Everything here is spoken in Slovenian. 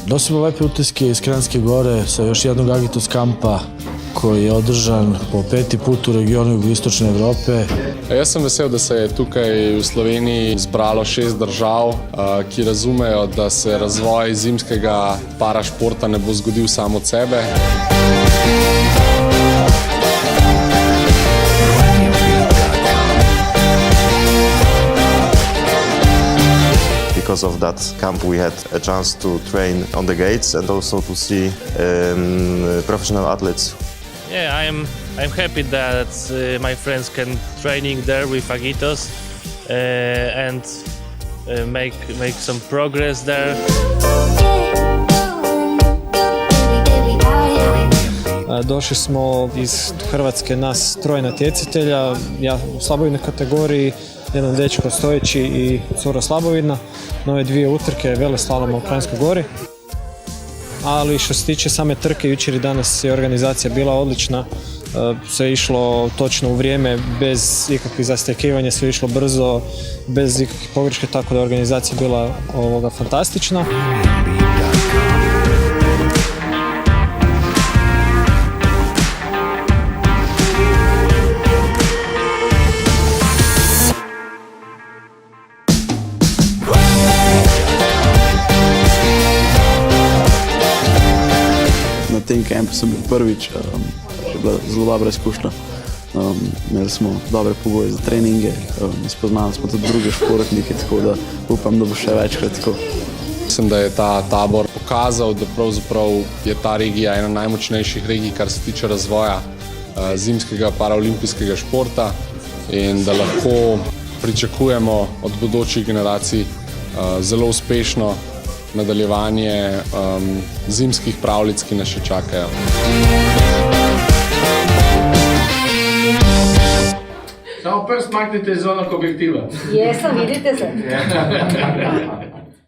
Nosimo lepe utiske iz Kranjske Gore sa još jednog Agitus kampa koji je održan po 5. put u regionu jugoistočne Evrope. Jaz sem vesel, da se je tukaj v Sloveniji zbralo 6 držav, ki razumejo, da se razvoj zimskega parašporta ne bo zgodil samo od sebe. Because of that camp we had a chance to train on the gates and also to see professional athletes. Yeah, I'm happy that my friends can training there with Agitos and make some progress there. Došli smo iz Hrvatske, nas troje natjecatelja, ja u slabovidnoj kategoriji, jedan dečko stojeći i cura slabovidna, na ove dvije utrke veleslaloma u Kranjskoj Gori. Ali što se tiče same trke, jučer i danas je organizacija bila odlična, sve je išlo točno u vrijeme, bez ikakvih zastekivanja, sve je išlo brzo, bez ikakvih pogreške, tako da je organizacija bila fantastična. Na tem kampu sem bil prvič, je bila zelo dobra izkušnja. Imeli smo dobre pogoje za treninge, spoznali smo tudi druge športnike, tako da upam, da bo še večkrat tako. Mislim, da je ta tabor pokazal, da pravzaprav je ta regija ena najmočnejših regij, kar se tiče razvoja zimskega paraolimpijskega športa in da lahko pričakujemo od bodočih generacij zelo uspešno nadaljevanje zimskih pravljic, ki nas še čakajo. Samo prst maknite iz onog objektiva. Jesam, vidite se.